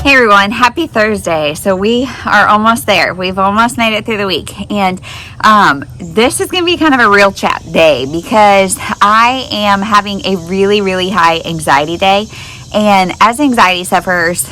Hey everyone, happy Thursday. So we are almost there. We've almost made it through the week. And this is going to be kind of a real chat day because I am having a really, really high anxiety day. And as anxiety sufferers,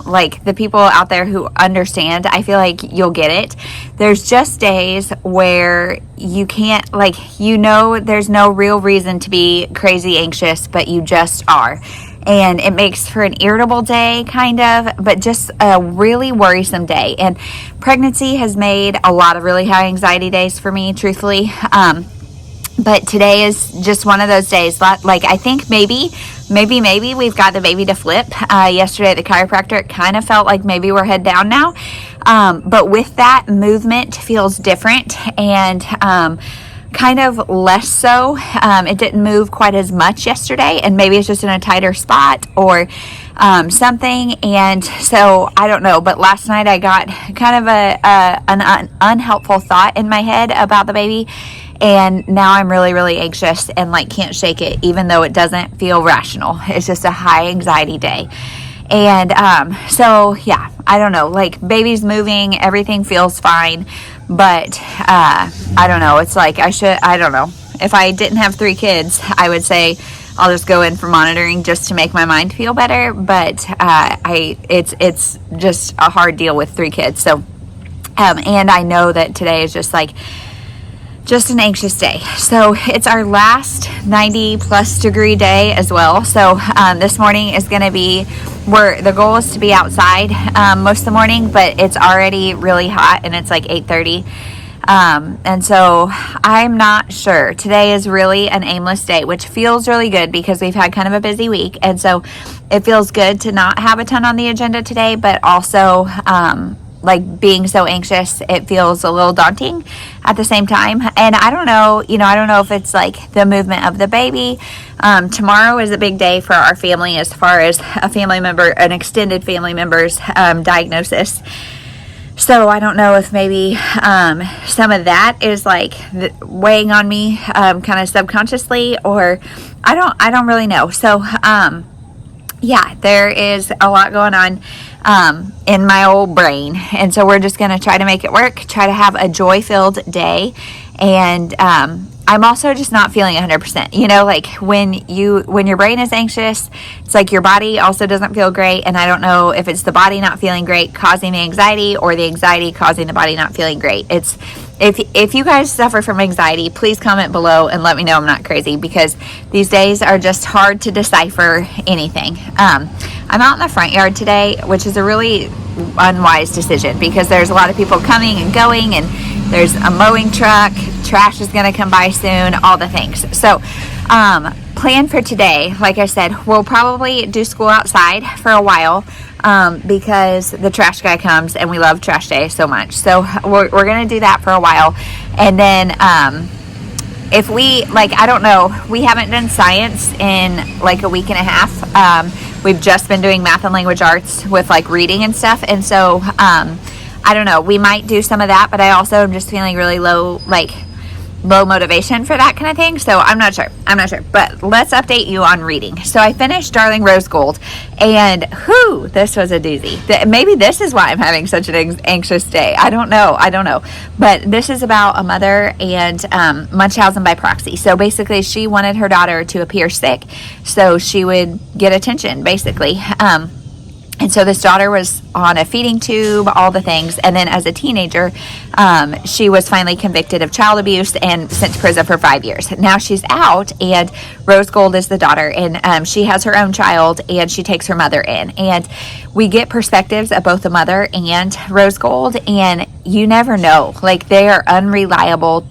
like the people out there who understand, I feel like you'll get it. There's just days where you can't, there's no real reason to be crazy anxious, but you just are. And it makes for an irritable day, kind of, but just a really worrisome day. And pregnancy has made a lot of really high anxiety days for me, truthfully. But today is just one of those days. Like, I think maybe we've got the baby to flip. Yesterday at the chiropractor, it kind of felt like maybe we're head down now. But with that, movement feels different and kind of less so. It didn't move quite as much yesterday, and maybe it's just in a tighter spot or something. And so I don't know, but last night I got kind of an unhelpful thought in my head about the baby, and now I'm really, really anxious and can't shake it, even though it doesn't feel rational. It's just a high anxiety day. And so yeah, I don't know, baby's moving, everything feels fine, but I don't know. It's I don't know. If I didn't have 3 kids, I would say I'll just go in for monitoring just to make my mind feel better. But it's just a hard deal with 3 kids. So and I know that today is just an anxious day. So it's our last 90 plus degree day as well. So this morning is going to be, the goal is to be outside most of the morning, but it's already really hot and it's 8:30. And so I'm not sure. Today is really an aimless day, which feels really good because we've had kind of a busy week. And so it feels good to not have a ton on the agenda today, but also being so anxious, it feels a little daunting at the same time. And I don't know, I don't know if it's the movement of the baby. Tomorrow is a big day for our family as far as an extended family member's diagnosis. So I don't know if maybe some of that is weighing on me kind of subconsciously, or I don't really know. So yeah, there is a lot going on in my old brain. And so we're just going to try to make it work, try to have a joy-filled day. And I'm also just not feeling 100%. When your brain is anxious, it's your body also doesn't feel great. And I don't know if it's the body not feeling great causing the anxiety or the anxiety causing the body not feeling great. If you guys suffer from anxiety, please comment below and let me know I'm not crazy, because these days are just hard to decipher anything. I'm out in the front yard today, which is a really unwise decision because there's a lot of people coming and going, and there's a mowing truck, trash is going to come by soon, all the things. So plan for today, like I said, we'll probably do school outside for a while because the trash guy comes and we love trash day so much. So we're going to do that for a while. And then if we, I don't know, we haven't done science in a week and a half. We've just been doing math and language arts with reading and stuff. And so I don't know, we might do some of that, but I also am just feeling really low motivation for that kind of thing. So I'm not sure, but let's update you on reading. So I finished Darling Rose Gold, and this was a doozy. Maybe this is why I'm having such an anxious day. I don't know, but this is about a mother and Munchausen by proxy. So basically she wanted her daughter to appear sick so she would get attention, basically. And so this daughter was on a feeding tube, all the things. And then as a teenager, she was finally convicted of child abuse and sent to prison for 5 years. Now she's out, and Rose Gold is the daughter, and she has her own child, and she takes her mother in. And we get perspectives of both the mother and Rose Gold, and you never know. They are unreliable.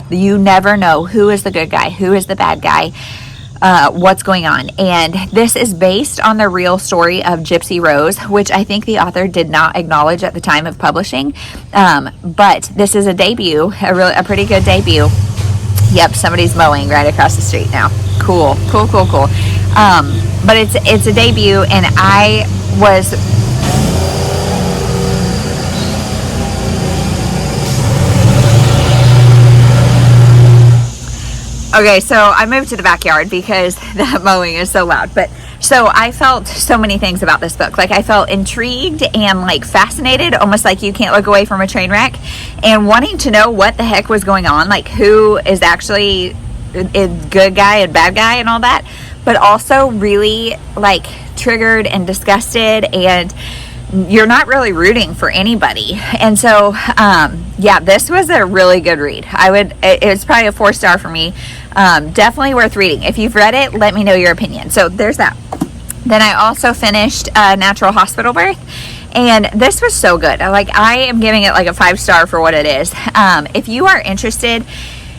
You never know who is the good guy, who is the bad guy. What's going on. And this is based on the real story of Gypsy Rose, which I think the author did not acknowledge at the time of publishing. But this is a debut, a pretty good debut. Yep, somebody's mowing right across the street now. Cool. But it's a debut, and I was Okay, so I moved to the backyard because that mowing is so loud. But so I felt so many things about this book. Like, I felt intrigued and like fascinated, almost like you can't look away from a train wreck, and wanting to know what the heck was going on, like who is actually a good guy and bad guy and all that, but also really like triggered and disgusted, and you're not really rooting for anybody. And so yeah, this was a really good read. It's probably a 4-star for me. Definitely worth reading. If you've read it, let me know your opinion. So there's that. Then I also finished Natural Hospital Birth, and this was so good. I am giving it like a 5-star for what it is. If you are interested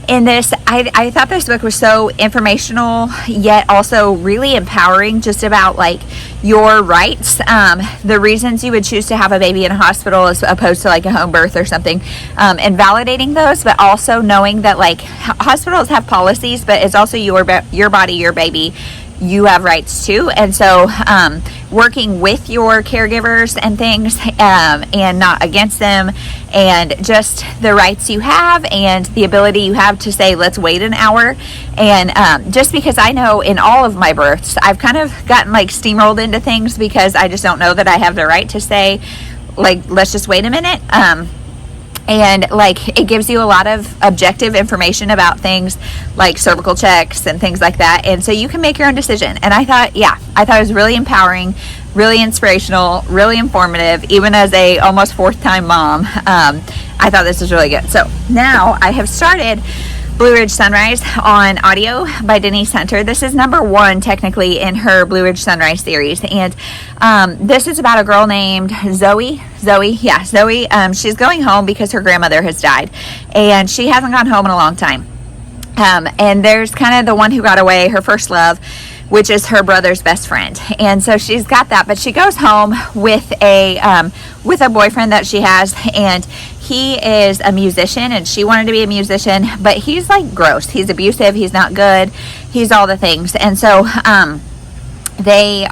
in this, I thought this book was so informational, yet also really empowering, just about like your rights, the reasons you would choose to have a baby in a hospital as opposed to like a home birth or something, and validating those, but also knowing that like hospitals have policies, but it's also your body, your baby. You have rights too. And so working with your caregivers and things, and not against them, and just the rights you have and the ability you have to say, let's wait an hour. And just because I know in all of my births, I've kind of gotten like steamrolled into things because I just don't know that I have the right to say, like, let's just wait a minute. And like, it gives you a lot of objective information about things like cervical checks and things like that, and so you can make your own decision. And I thought it was really empowering, really inspirational, really informative, even as a almost 4th-time mom. I thought this was really good. So now I have started Blue Ridge Sunrise on audio by Denise Hunter. This is number 1 technically in her Blue Ridge Sunrise series, and this is about a girl named Zoe. She's going home because her grandmother has died, and she hasn't gone home in a long time. And there's kind of the one who got away, her first love, which is her brother's best friend. And so she's got that, but she goes home with a boyfriend that she has, and he is a musician, and she wanted to be a musician, but he's like gross. He's abusive. He's not good. He's all the things. And so they're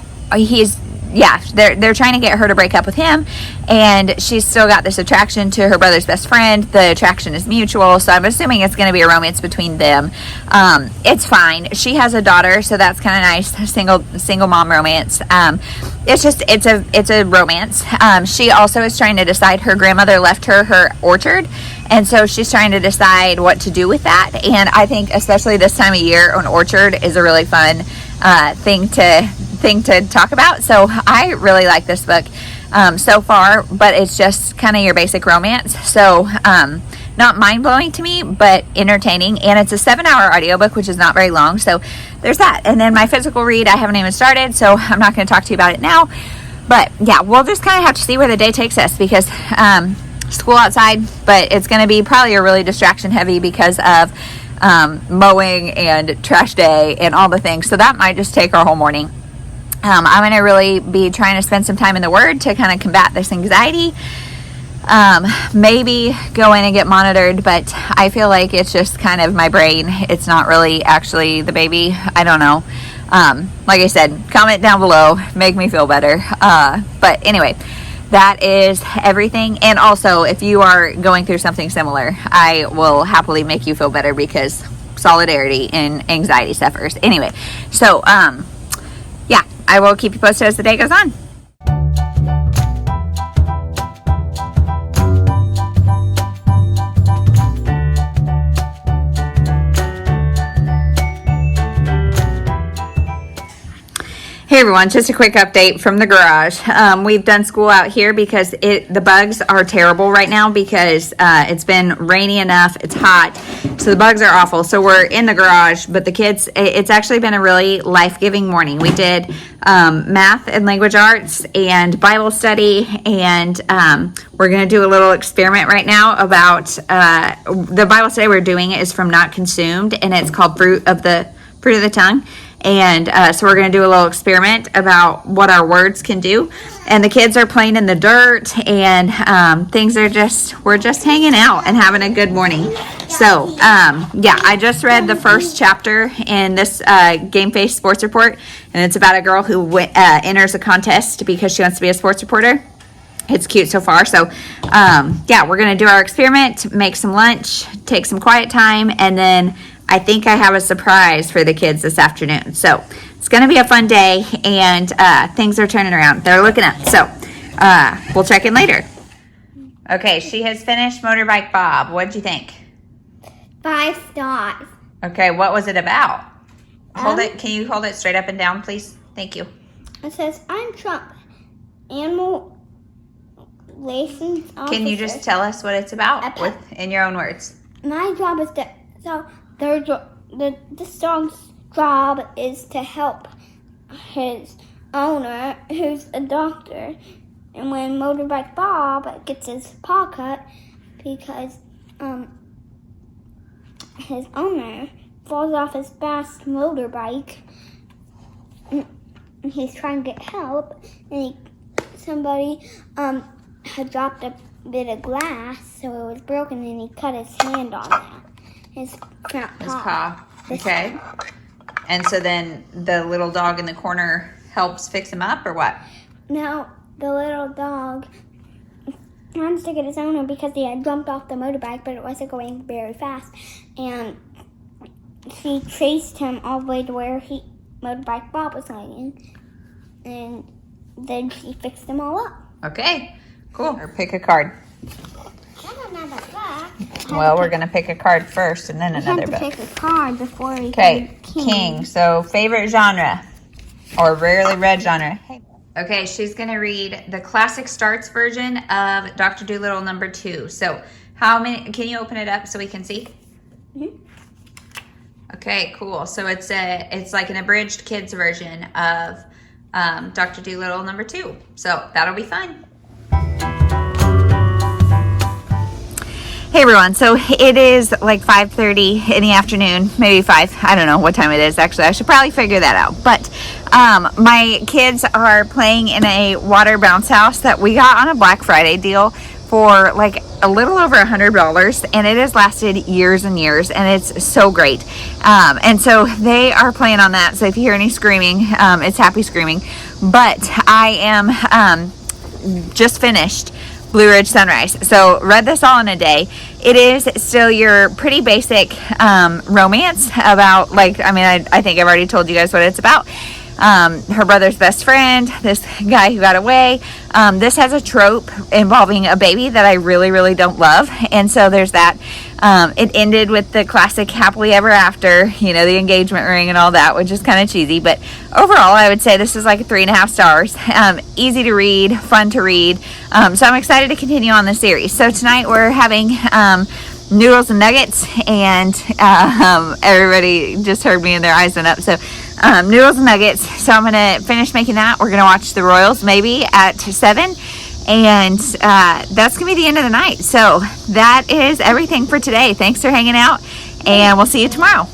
trying to get her to break up with him, and she's still got this attraction to her brother's best friend. The attraction is mutual, so I'm assuming it's going to be a romance between them. It's fine. She has a daughter, so that's kind of nice. Single mom romance. It's a romance. She also is trying to decide. Her grandmother left her orchard, and so she's trying to decide what to do with that. And I think especially this time of year, an orchard is a really fun thing to talk about. So I really like this book so far, but it's just kind of your basic romance. So not mind-blowing to me, but entertaining. And it's a 7-hour audiobook, which is not very long. So there's that. And then my physical read, I haven't even started, so I'm not going to talk to you about it now. But yeah, we'll just kind of have to see where the day takes us, because school outside, but it's going to be probably a really distraction heavy because of mowing and trash day and all the things. So that might just take our whole morning. I'm going to really be trying to spend some time in the Word to kind of combat this anxiety. Maybe go in and get monitored, but I feel like it's just kind of my brain. It's not really actually the baby. I don't know. Like I said, comment down below, make me feel better. But anyway, that is everything. And also, if you are going through something similar, I will happily make you feel better, because solidarity in anxiety sufferers. Anyway, so yeah, I will keep you posted as the day goes on. Hey everyone, just a quick update from the garage. We've done school out here because the bugs are terrible right now, because it's been rainy enough, it's hot, so the bugs are awful. So we're in the garage, but the kids, it's actually been a really life-giving morning. We did math and language arts and Bible study, and we're going to do a little experiment right now about the Bible study we're doing is from Not Consumed, and it's called Fruit of the Tongue. And so we're going to do a little experiment about what our words can do. And the kids are playing in the dirt, and we're just hanging out and having a good morning. So, yeah, I just read the first chapter in this Game Face Sports Report, and it's about a girl who enters a contest because she wants to be a sports reporter. It's cute so far. So, yeah, we're going to do our experiment, make some lunch, take some quiet time, and then I think I have a surprise for the kids this afternoon. So it's going to be a fun day, and things are turning around. They're looking up. So we'll check in later. Okay, she has finished Motorbike Bob. What did you think? 5 stars. Okay, what was it about? Hold it. Can you hold it straight up and down, please? Thank you. It says, I'm Trump, animal license officer. Can you just tell us what it's about in your own words? My job is this dog's job is to help his owner, who's a doctor. And when Motorbike Bob gets his paw cut because his owner falls off his fast motorbike, and he's trying to get help, and somebody had dropped a bit of glass, so it was broken, and he cut his hand on that. His paw. Okay. And so then the little dog in the corner helps fix him up, or what? No, the little dog wants to get his owner because he had jumped off the motorbike, but it wasn't going very fast. And she chased him all the way to where Motorbike Bob was hanging. And then she fixed them all up. Okay, cool. Or pick a card. I don't know about that. Well, we're going to pick a card first and then another book. We have to pick a card before we Okay, King. So favorite genre or rarely read genre. Okay, she's going to read the Classic Starts version of Dr. Dolittle #2. So how many, can you open it up so we can see? Mm-hmm. Okay, cool. So it's like an abridged kids version of Dr. Dolittle #2. So that'll be fun. Hey everyone, so it is like 5:30 in the afternoon, maybe 5. I don't know what time it is actually. I should probably figure that out. But my kids are playing in a water bounce house that we got on a Black Friday deal for like a little over $100, and it has lasted years and years, and it's so great. And so they are playing on that. So if you hear any screaming, it's Happy screaming. But I am just finished Blue Ridge Sunrise. So read this all in a day. It is still your pretty basic romance about, like, I mean, I think I've already told you guys what it's about. Her brother's best friend, this guy who got away. This has a trope involving a baby that I really, really don't love. And so there's that. It ended with the classic happily ever after, you know, the engagement ring and all that, which is kind of cheesy. But overall, I would say this is like a 3.5 stars. Easy to read, fun to read. So I'm excited to continue on the series. So tonight we're having noodles and nuggets, and everybody just heard me and their eyes went up. So noodles and nuggets. So I'm going to finish making that. We're going to watch the Royals maybe at 7. And that's going to be the end of the night. So that is everything for today. Thanks for hanging out, and we'll see you tomorrow.